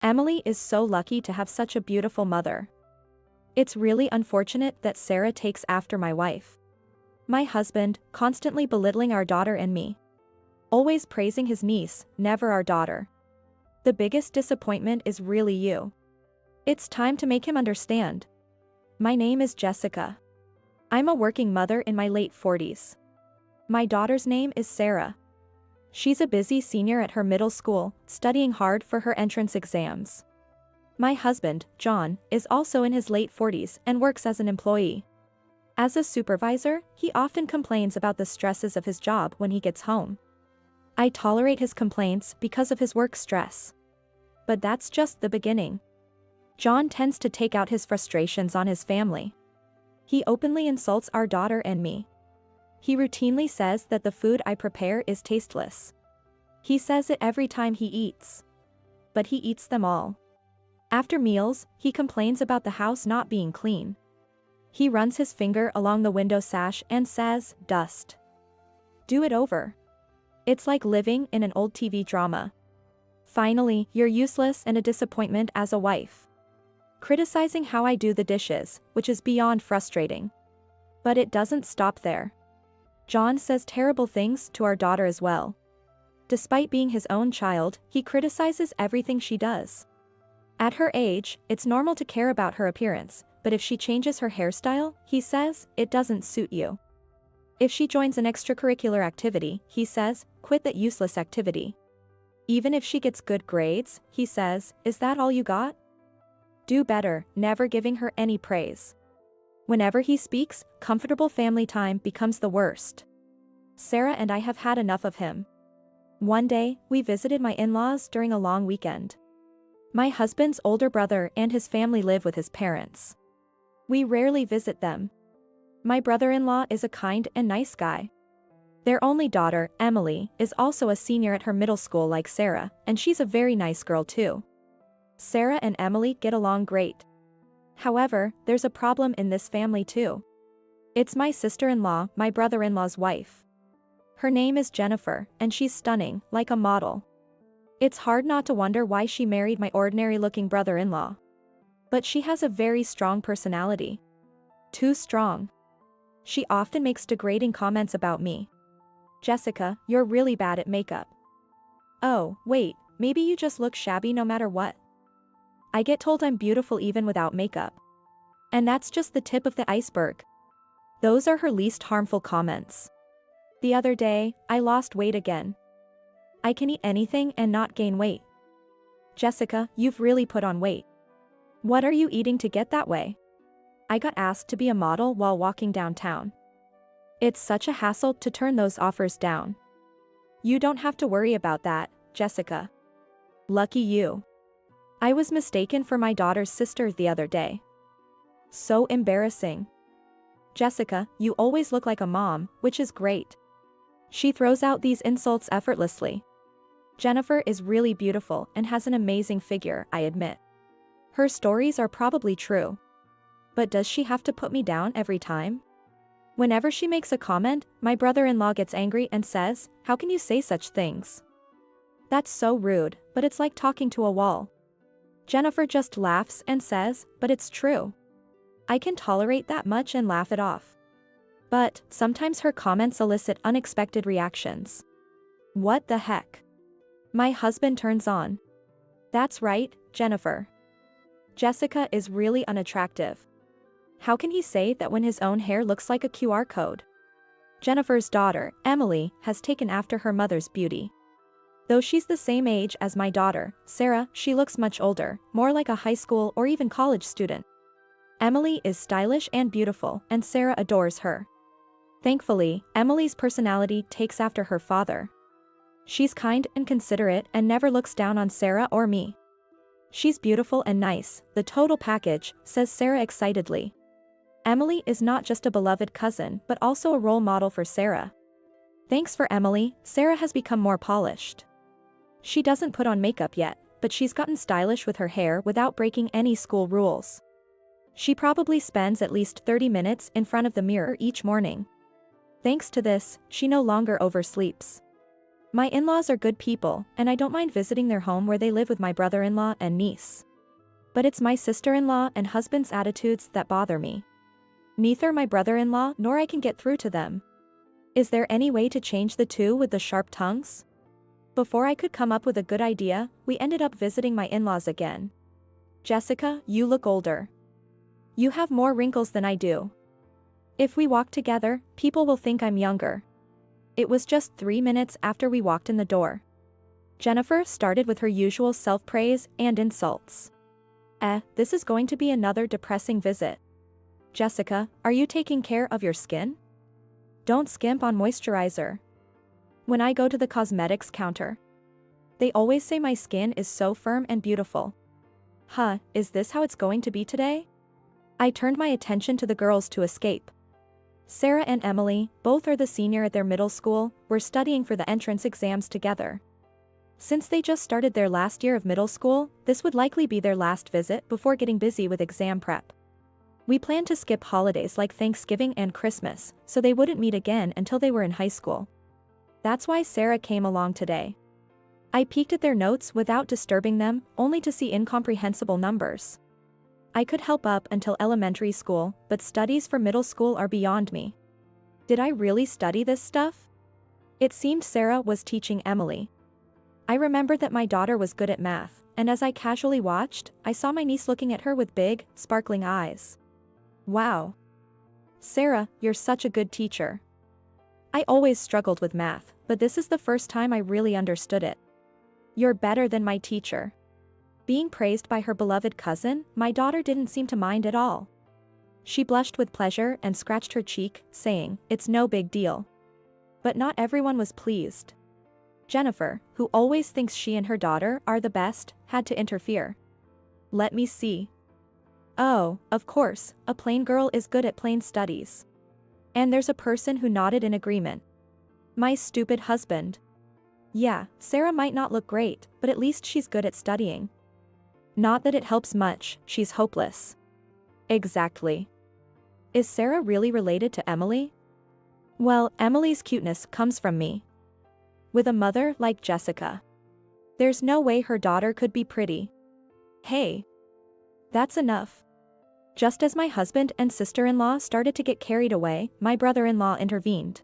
Emily is so lucky to have such a beautiful mother. It's really unfortunate that Sarah takes after my wife. My husband, constantly belittling our daughter and me. Always praising his niece, never our daughter. The biggest disappointment is really you. It's time to make him understand. My name is Jessica. I'm a working mother in my late 40s. My daughter's name is Sarah. She's a busy senior at her middle school, studying hard for her entrance exams. My husband, John, is also in his late 40s and works as an employee. As a supervisor, he often complains about the stresses of his job when he gets home. I tolerate his complaints because of his work stress. But that's just the beginning. John tends to take out his frustrations on his family. He openly insults our daughter and me. He routinely says that the food I prepare is tasteless. He says it every time he eats. But he eats them all. After meals, he complains about the house not being clean. He runs his finger along the window sash and says, "Dust. Do it over." It's like living in an old TV drama. Finally, you're useless and a disappointment as a wife. Criticizing how I do the dishes, which is beyond frustrating. But it doesn't stop there. John says terrible things to our daughter as well. Despite being his own child, he criticizes everything she does. At her age, it's normal to care about her appearance, but if she changes her hairstyle, he says, it doesn't suit you. If she joins an extracurricular activity, he says, quit that useless activity. Even if she gets good grades, he says, is that all you got? Do better, never giving her any praise. Whenever he speaks, comfortable family time becomes the worst. Sarah and I have had enough of him. One day, we visited my in-laws during a long weekend. My husband's older brother and his family live with his parents. We rarely visit them. My brother-in-law is a kind and nice guy. Their only daughter, Emily, is also a senior at her middle school like Sarah, and she's a very nice girl too. Sarah and Emily get along great. However, there's a problem in this family too. It's my sister-in-law, my brother-in-law's wife. Her name is Jennifer, and she's stunning, like a model. It's hard not to wonder why she married my ordinary-looking brother-in-law. But she has a very strong personality. Too strong. She often makes degrading comments about me. Jessica, you're really bad at makeup. Oh, wait, maybe you just look shabby no matter what. I get told I'm beautiful even without makeup. And that's just the tip of the iceberg. Those are her least harmful comments. The other day, I lost weight again. I can eat anything and not gain weight. Jessica, you've really put on weight. What are you eating to get that way? I got asked to be a model while walking downtown. It's such a hassle to turn those offers down. You don't have to worry about that, Jessica. Lucky you. I was mistaken for my daughter's sister the other day. So embarrassing. Jessica, you always look like a mom, which is great. She throws out these insults effortlessly. Jennifer is really beautiful and has an amazing figure, I admit. Her stories are probably true. But does she have to put me down every time? Whenever she makes a comment, my brother-in-law gets angry and says, how can you say such things? That's so rude, but it's like talking to a wall. Jennifer just laughs and says, but it's true. I can tolerate that much and laugh it off. But sometimes her comments elicit unexpected reactions. What the heck? My husband turns on. That's right, Jennifer. Jessica is really unattractive. How can he say that when his own hair looks like a QR code? Jennifer's daughter, Emily, has taken after her mother's beauty. Though she's the same age as my daughter, Sarah, she looks much older, more like a high school or even college student. Emily is stylish and beautiful, and Sarah adores her. Thankfully, Emily's personality takes after her father. She's kind and considerate and never looks down on Sarah or me. She's beautiful and nice, the total package, says Sarah excitedly. Emily is not just a beloved cousin but also a role model for Sarah. Thanks for Emily, Sarah has become more polished. She doesn't put on makeup yet, but she's gotten stylish with her hair without breaking any school rules. She probably spends at least 30 minutes in front of the mirror each morning. Thanks to this, she no longer oversleeps. My in-laws are good people, and I don't mind visiting their home where they live with my brother-in-law and niece. But it's my sister-in-law and husband's attitudes that bother me. Neither my brother-in-law nor I can get through to them. Is there any way to change the two with the sharp tongues? Before I could come up with a good idea, we ended up visiting my in-laws again. Jessica, you look older. You have more wrinkles than I do. If we walk together, people will think I'm younger. It was just 3 minutes after we walked in the door. Jennifer started with her usual self-praise and insults. This is going to be another depressing visit. Jessica, are you taking care of your skin? Don't skimp on moisturizer. When I go to the cosmetics counter, they always say my skin is so firm and beautiful. Is this how it's going to be today? I turned my attention to the girls to escape. Sarah and Emily, both are the senior at their middle school, were studying for the entrance exams together. Since they just started their last year of middle school, this would likely be their last visit before getting busy with exam prep. We planned to skip holidays like Thanksgiving and Christmas, so they wouldn't meet again until they were in high school. That's why Sarah came along today. I peeked at their notes without disturbing them, only to see incomprehensible numbers. I could help up until elementary school, but studies for middle school are beyond me. Did I really study this stuff? It seemed Sarah was teaching Emily. I remembered that my daughter was good at math, and as I casually watched, I saw my niece looking at her with big, sparkling eyes. Wow. Sarah, you're such a good teacher. I always struggled with math, but this is the first time I really understood it. You're better than my teacher. Being praised by her beloved cousin, my daughter didn't seem to mind at all. She blushed with pleasure and scratched her cheek, saying, "It's no big deal." But not everyone was pleased. Jennifer, who always thinks she and her daughter are the best, had to interfere. Let me see. Oh, of course, a plain girl is good at plain studies. And there's a person who nodded in agreement. My stupid husband. Yeah, Sarah might not look great, but at least she's good at studying. Not that it helps much, she's hopeless. Exactly. Is Sarah really related to Emily? Well, Emily's cuteness comes from me. With a mother like Jessica, there's no way her daughter could be pretty. Hey. That's enough. Just as my husband and sister-in-law started to get carried away, my brother-in-law intervened.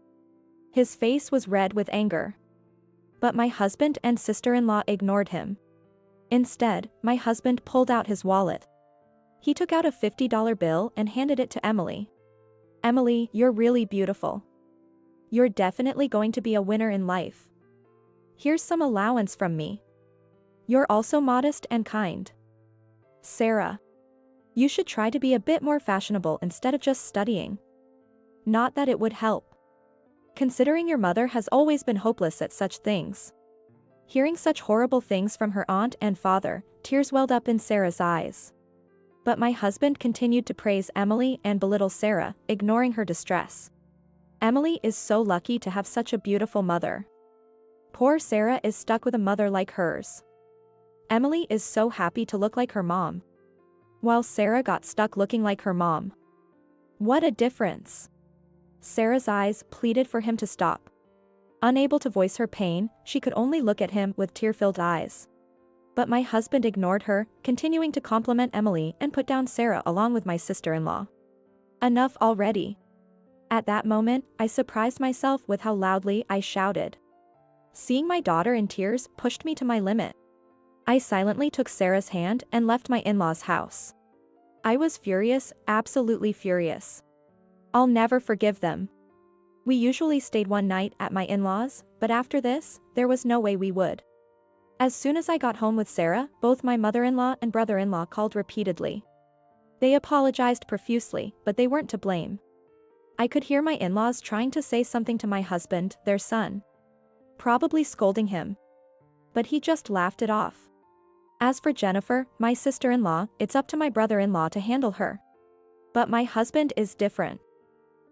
His face was red with anger. But my husband and sister-in-law ignored him. Instead, my husband pulled out his wallet. He took out a $50 bill and handed it to Emily. Emily, you're really beautiful. You're definitely going to be a winner in life. Here's some allowance from me. You're also modest and kind. Sarah. You should try to be a bit more fashionable instead of just studying. Not that it would help. Considering your mother has always been hopeless at such things. Hearing such horrible things from her aunt and father, tears welled up in Sarah's eyes. But my husband continued to praise Emily and belittle Sarah, ignoring her distress. Emily is so lucky to have such a beautiful mother. Poor Sarah is stuck with a mother like hers. Emily is so happy to look like her mom, while Sarah got stuck looking like her mom. What a difference. Sarah's eyes pleaded for him to stop. Unable to voice her pain, she could only look at him with tear-filled eyes. But my husband ignored her, continuing to compliment Emily and put down Sarah along with my sister-in-law. Enough already. At that moment, I surprised myself with how loudly I shouted. Seeing my daughter in tears pushed me to my limit. I silently took Sarah's hand and left my in-laws' house. I was furious, absolutely furious. I'll never forgive them. We usually stayed one night at my in-laws, but after this, there was no way we would. As soon as I got home with Sarah, both my mother-in-law and brother-in-law called repeatedly. They apologized profusely, but they weren't to blame. I could hear my in-laws trying to say something to my husband, their son. Probably scolding him. But he just laughed it off. As for Jennifer, my sister-in-law, it's up to my brother-in-law to handle her. But my husband is different.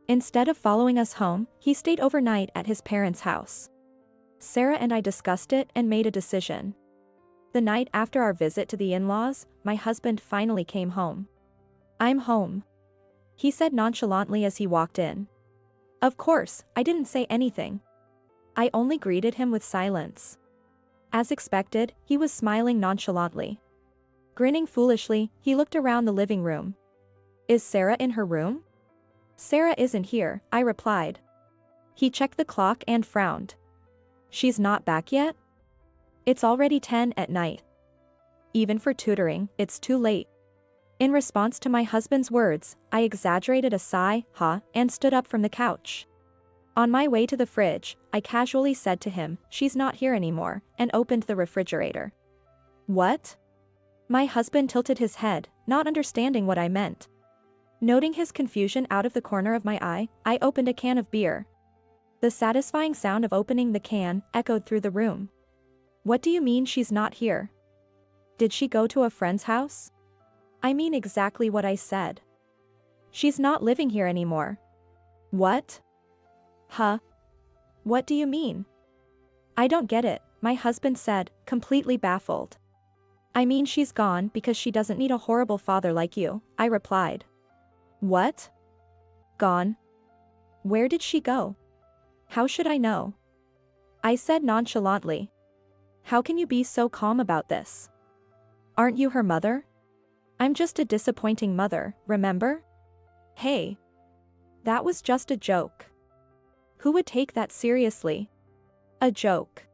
Instead of following us home, he stayed overnight at his parents' house. Sarah and I discussed it and made a decision. The night after our visit to the in-laws, my husband finally came home. I'm home, he said nonchalantly as he walked in. Of course, I didn't say anything. I only greeted him with silence. As expected, he was smiling nonchalantly. Grinning foolishly, he looked around the living room. Is Sarah in her room? Sarah isn't here, I replied. He checked the clock and frowned. She's not back yet? It's already 10 at night. Even for tutoring, it's too late. In response to my husband's words, I exaggerated a sigh, and stood up from the couch. On my way to the fridge, I casually said to him, she's not here anymore, and opened the refrigerator. What? My husband tilted his head, not understanding what I meant. Noting his confusion out of the corner of my eye, I opened a can of beer. The satisfying sound of opening the can echoed through the room. What do you mean she's not here? Did she go to a friend's house? I mean exactly what I said. She's not living here anymore. What? Huh? What do you mean? I don't get it, my husband said, completely baffled. I mean she's gone because she doesn't need a horrible father like you, I replied. What? Gone? Where did she go? How should I know? I said nonchalantly. How can you be so calm about this? Aren't you her mother? I'm just a disappointing mother, remember? Hey. That was just a joke. Who would take that seriously? A joke.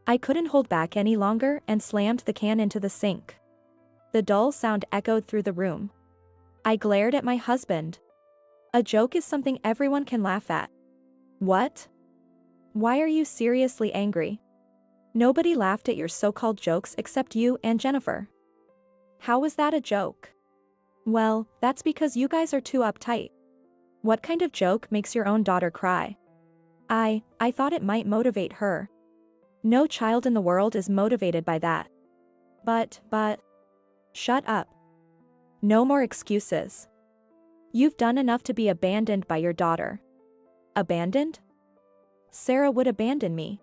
I couldn't hold back any longer and slammed the can into the sink. The dull sound echoed through the room. I glared at my husband. A joke is something everyone can laugh at. What? Why are you seriously angry? Nobody laughed at your so-called jokes except you and Jennifer. How was that a joke? Well, that's because you guys are too uptight. What kind of joke makes your own daughter cry? I thought it might motivate her. No child in the world is motivated by that. But. Shut up. No more excuses. You've done enough to be abandoned by your daughter. Abandoned? Sarah would abandon me.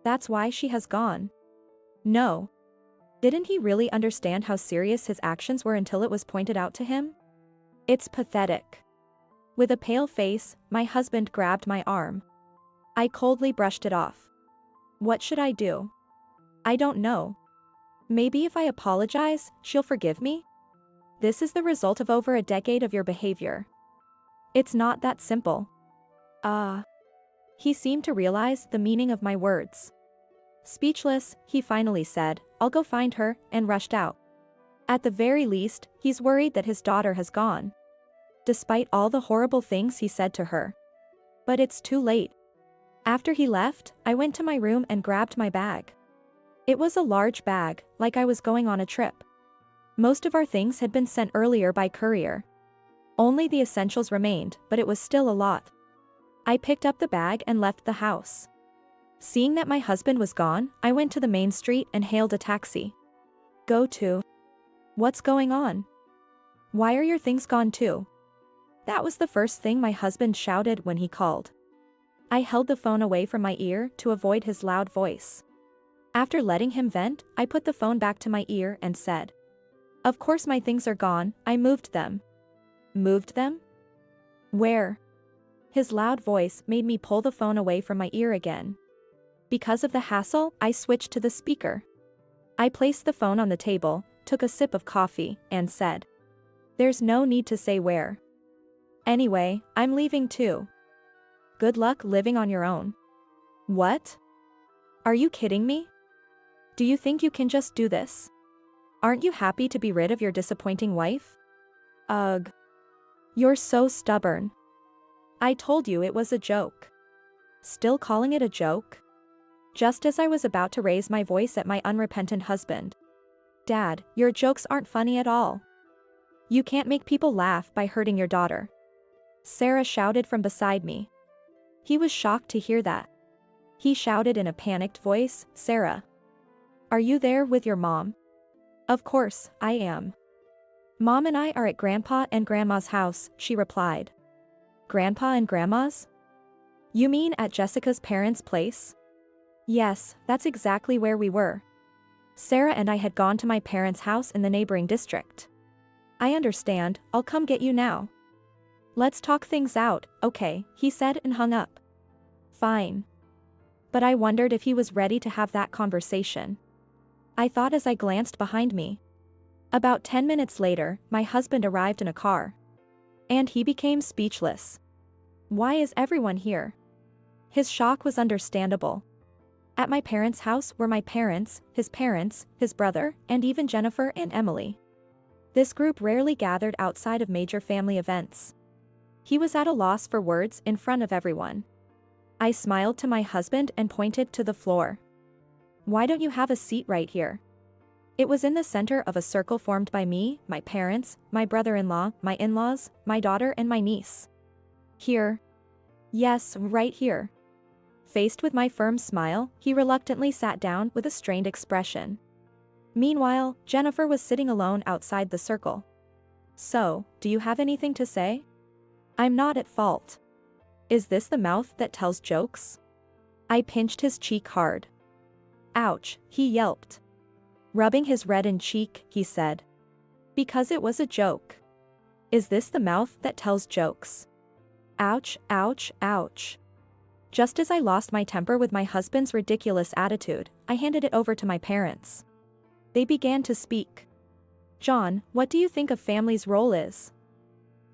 That's why she has gone. No. Didn't he really understand how serious his actions were until it was pointed out to him? It's pathetic. With a pale face, my husband grabbed my arm. I coldly brushed it off. What should I do? I don't know. Maybe if I apologize, she'll forgive me? This is the result of over a decade of your behavior. It's not that simple. He seemed to realize the meaning of my words. Speechless, he finally said, I'll go find her, and rushed out. At the very least, he's worried that his daughter has gone. Despite all the horrible things he said to her. But it's too late. After he left, I went to my room and grabbed my bag. It was a large bag, like I was going on a trip. Most of our things had been sent earlier by courier. Only the essentials remained, but it was still a lot. I picked up the bag and left the house. Seeing that my husband was gone, I went to the main street and hailed a taxi. Go to. What's going on? Why are your things gone too? That was the first thing my husband shouted when he called. I held the phone away from my ear to avoid his loud voice. After letting him vent, I put the phone back to my ear and said, Of course my things are gone, I moved them. Moved them? Where? His loud voice made me pull the phone away from my ear again. Because of the hassle, I switched to the speaker. I placed the phone on the table, took a sip of coffee, and said, There's no need to say where. Anyway, I'm leaving too. Good luck living on your own. What? Are you kidding me? Do you think you can just do this? Aren't you happy to be rid of your disappointing wife? Ugh. You're so stubborn. I told you it was a joke. Still calling it a joke? Just as I was about to raise my voice at my unrepentant husband. Dad, your jokes aren't funny at all. You can't make people laugh by hurting your daughter. Sarah shouted from beside me. He was shocked to hear that. He shouted in a panicked voice, Sarah. Are you there with your mom? Of course, I am. Mom and I are at Grandpa and Grandma's house, she replied. Grandpa and Grandma's? You mean at Jessica's parents' place? Yes, that's exactly where we were. Sarah and I had gone to my parents' house in the neighboring district. I understand, I'll come get you now. Let's talk things out, okay, he said and hung up. Fine. But I wondered if he was ready to have that conversation. I thought as I glanced behind me. About 10 minutes later, my husband arrived in a car. And he became speechless. Why is everyone here? His shock was understandable. At my parents' house were my parents, his brother, and even Jennifer and Emily. This group rarely gathered outside of major family events. He was at a loss for words in front of everyone. I smiled to my husband and pointed to the floor. Why don't you have a seat right here? It was in the center of a circle formed by me, my parents, my brother-in-law, my in-laws, my daughter and my niece. Here. Yes, right here. Faced with my firm smile, he reluctantly sat down with a strained expression. Meanwhile, Jennifer was sitting alone outside the circle. So, do you have anything to say? I'm not at fault. Is this the mouth that tells jokes? I pinched his cheek hard. Ouch, he yelped. Rubbing his reddened cheek, he said. Because it was a joke. Is this the mouth that tells jokes? Ouch, ouch, ouch. Just as I lost my temper with my husband's ridiculous attitude, I handed it over to my parents. They began to speak. John, what do you think a family's role is?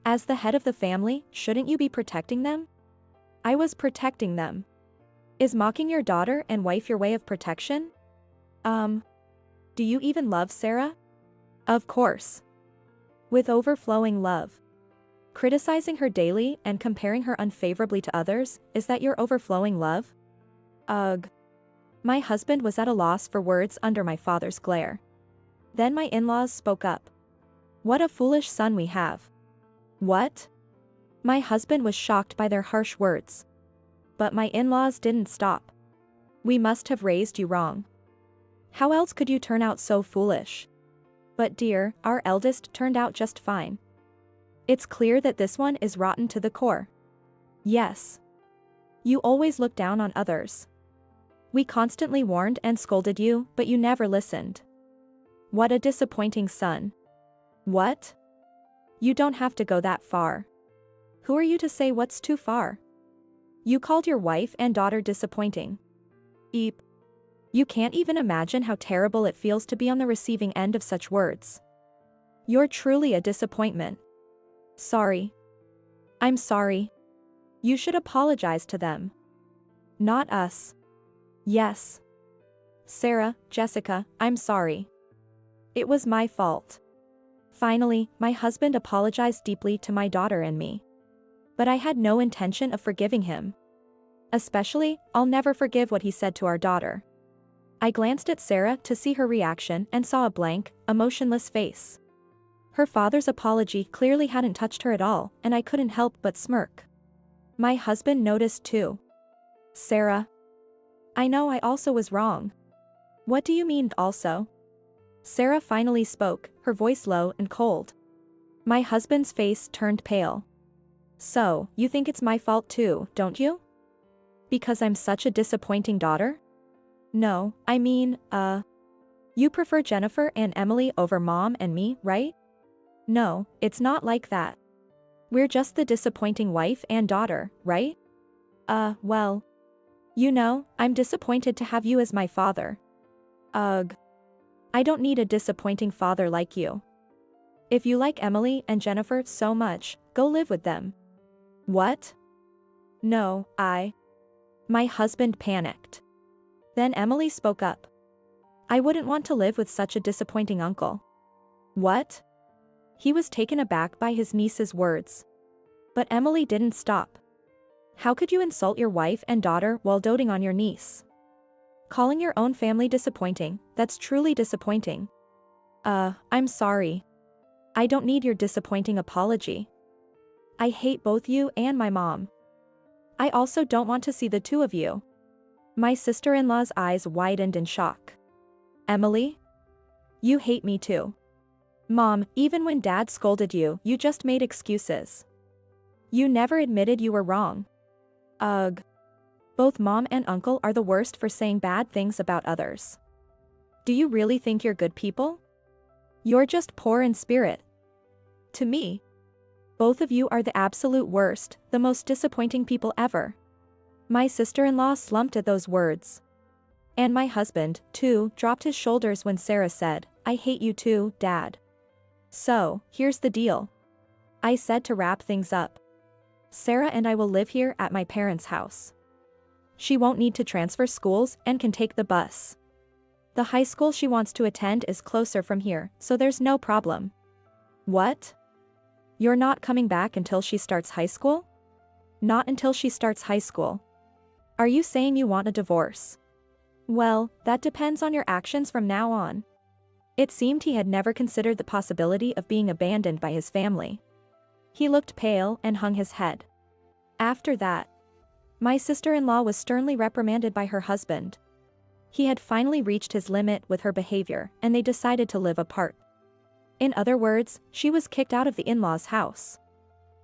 As the head of the family, shouldn't you be protecting them? I was protecting them. Is mocking your daughter and wife your way of protection? Do you even love Sarah? Of course. With overflowing love. Criticizing her daily and comparing her unfavorably to others, is that your overflowing love? Ugh. My husband was at a loss for words under my father's glare. Then my in-laws spoke up. What a foolish son we have. What? My husband was shocked by their harsh words. But my in-laws didn't stop. We must have raised you wrong. How else could you turn out so foolish? But dear, our eldest turned out just fine. It's clear that this one is rotten to the core. Yes. You always look down on others. We constantly warned and scolded you, but you never listened. What a disappointing son. What? You don't have to go that far. Who are you to say what's too far? You called your wife and daughter disappointing. Eep. You can't even imagine how terrible it feels to be on the receiving end of such words. You're truly a disappointment. Sorry. I'm sorry. You should apologize to them. Not us. Yes. Sarah, Jessica, I'm sorry. It was my fault. Finally, my husband apologized deeply to my daughter and me. But I had no intention of forgiving him. Especially, I'll never forgive what he said to our daughter. I glanced at Sarah to see her reaction and saw a blank, emotionless face. Her father's apology clearly hadn't touched her at all, and I couldn't help but smirk. My husband noticed too. Sarah. I know I also was wrong. What do you mean also? Sarah finally spoke, her voice low and cold. My husband's face turned pale. So, you think it's my fault too, don't you? Because I'm such a disappointing daughter? No, I mean, you prefer Jennifer and Emily over Mom and me, right? No, it's not like that. We're just the disappointing wife and daughter, right? Well. You know, I'm disappointed to have you as my father. Ugh. I don't need a disappointing father like you. If you like Emily and Jennifer so much, go live with them. What? No, My husband panicked. Then Emily spoke up. I wouldn't want to live with such a disappointing uncle. What? He was taken aback by his niece's words. But Emily didn't stop. How could you insult your wife and daughter while doting on your niece? Calling your own family disappointing, that's truly disappointing. I'm sorry. I don't need your disappointing apology. I hate both you and my mom. I also don't want to see the two of you. My sister-in-law's eyes widened in shock. Emily? You hate me too. Mom, even when Dad scolded you, you just made excuses. You never admitted you were wrong. Ugh. Both Mom and Uncle are the worst for saying bad things about others. Do you really think you're good people? You're just poor in spirit. To me, both of you are the absolute worst, the most disappointing people ever. My sister-in-law slumped at those words. And my husband, too, dropped his shoulders when Sarah said, I hate you too, Dad. So, here's the deal. I said to wrap things up. Sarah and I will live here at my parents' house. She won't need to transfer schools and can take the bus. The high school she wants to attend is closer from here, so there's no problem. What? You're not coming back until she starts high school? Not until she starts high school. Are you saying you want a divorce? Well, that depends on your actions from now on. It seemed he had never considered the possibility of being abandoned by his family. He looked pale and hung his head. After that, my sister-in-law was sternly reprimanded by her husband. He had finally reached his limit with her behavior, and they decided to live apart. In other words, she was kicked out of the in-laws' house.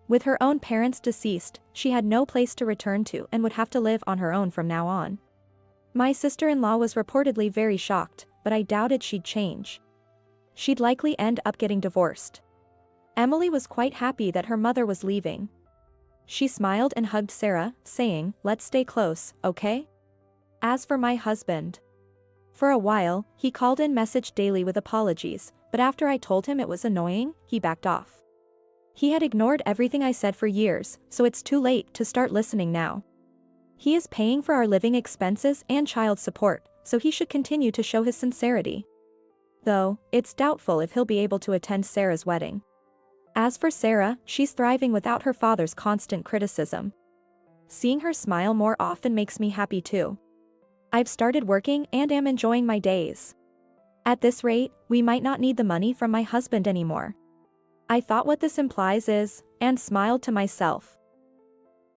With her own parents deceased, she had no place to return to and would have to live on her own from now on. My sister-in-law was reportedly very shocked, but I doubted she'd change. She'd likely end up getting divorced. Emily was quite happy that her mother was leaving. She smiled and hugged Sarah, saying, let's stay close, okay? As for my husband. For a while, he called and messaged daily with apologies, but after I told him it was annoying, he backed off. He had ignored everything I said for years, so it's too late to start listening now. He is paying for our living expenses and child support, so he should continue to show his sincerity. Though, it's doubtful if he'll be able to attend Sarah's wedding. As for Sarah, she's thriving without her father's constant criticism. Seeing her smile more often makes me happy too. I've started working and am enjoying my days. At this rate, we might not need the money from my husband anymore. I thought what this implies is, and smiled to myself.